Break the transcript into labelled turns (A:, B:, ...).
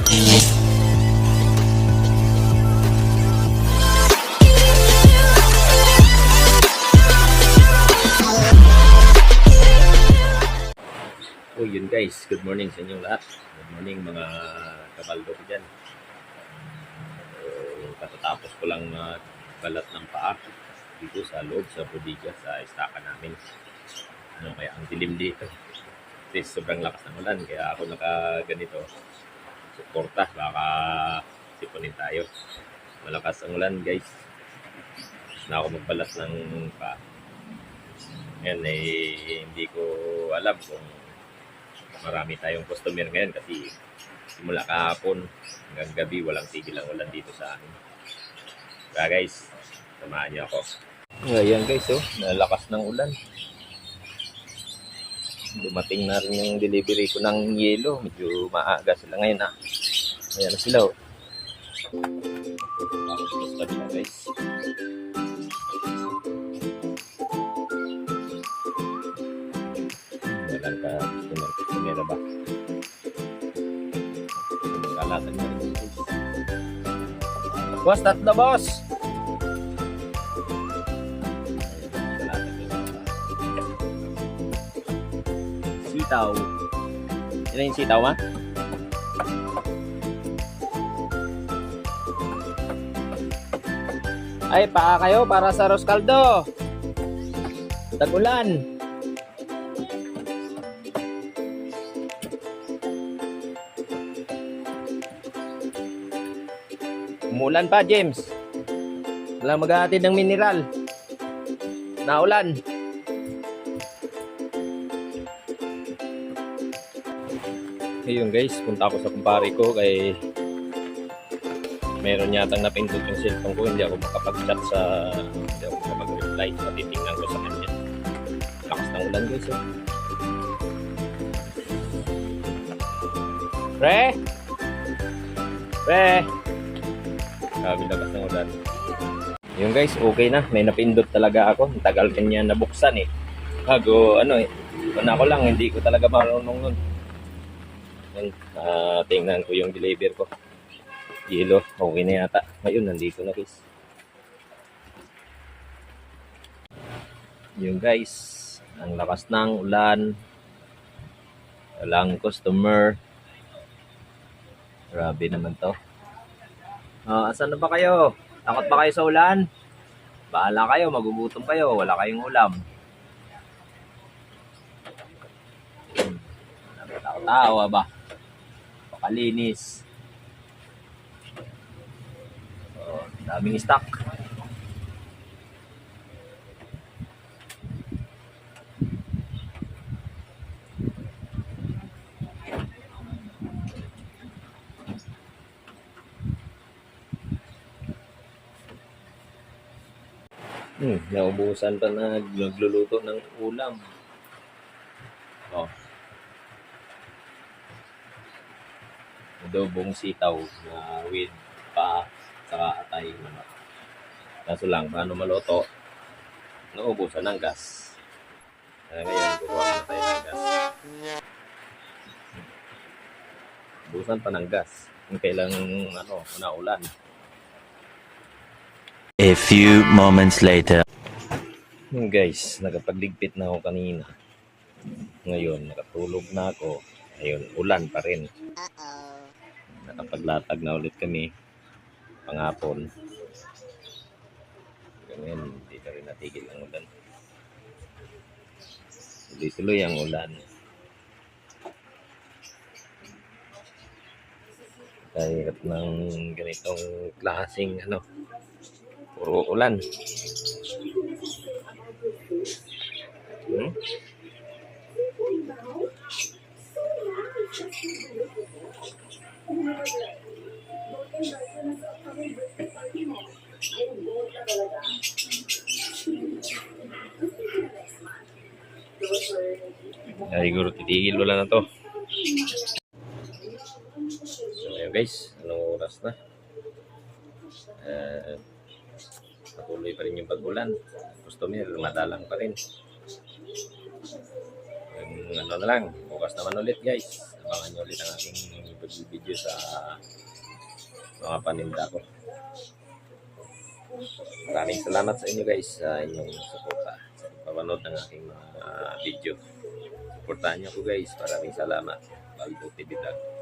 A: Oh, yun guys, good morning sa inyong lahat. Good morning mga kabaldo ko dyan. Katatapos ko lang balat ng paa dito sa loob, sa bodega, sa istaka namin. Kaya ang dilim dito. Kasi sobrang lakas ng ulan, kaya ako nakaganito. Suporta, baka sipunin tayo. Malakas ang ulan guys. Na ako magbalat ng paa. Ngayon hindi ko alam kung marami tayong customer ngayon kasi simula kahapon hanggang gabi walang tigil ang ulan dito sa amin. Kaya guys, samahan niyo ako. Ayan guys, nalakas ng ulan. Dumating na rin yung delivery ko ng yelo. Medyo maaga sila ngayon Ayan na sila Tapos na sila guys. Walang customer na ba? Kalatan na rin guys. Boss, tatlo boss! Sitaw. Yan yung sitaw ma? Ay, paa kayo para sa arroz caldo. Tag-ulan. Umulan pa, James. Wala maghahatid ng mineral. Naulan. Ayun guys, punta ako sa kumpare ko kay meron yatang napindot yung cellphone ko. Hindi ako makapag-chat hindi ako makapag-reply. So, titingnan ko sa kanya. Lakas ng ulan guys. Pre! Pre! Sabi lakas ng ulan. Yung guys, okay na. May napindot talaga ako. Tagal kanya nabuksan Bago una ko lang, hindi ko talaga marunong nun. Tingnan ko yung deliver ko. Yelo, okay na yata. Ngayon, nandito na guys. Yung guys, ang lakas ng ulan. Walang customer. Grabe naman to. Asan na ba kayo? Takot ba kayo sa ulan? Bahala kayo, magugutom kayo. Wala kayong ulam. Tawa ba? Pakalinis. Daming stock. Naubusan pa na nagluluto ng ulam. Adobong sitaw na with pa saka atay manok. Kaso lang, paano maluto? Naubusan ng gas. Ngayon, kukuha na tayo ng gas. Ubusan pa ng gas. Kailang ulan.
B: A few moments later.
A: Guys, nakapagligpit na ako kanina. Ngayon, nakatulog na ako. Ayun, ulan pa rin. Nakapaglatag na ulit kami panghapon. Ngayon, hindi na rin natigil ang ulan. Tuloy-tuloy ang ulan. Kahit ng ganitong klaseng puro ulan. Siguro titigil wala na to. So ayun guys, anong oras na? Patuloy pa rin yung pag-ulan. Customer, madalang pa rin. Yung ano na lang, bukas naman ulit guys. Abangan nyo ulit ang aking video sa mga paninda ko. Maraming salamat sa inyo guys sa inyong suporta sa pagpapanood ng aking mga video. Suportahan nyo ko guys. Maraming salamat. Baldo TV Vlog.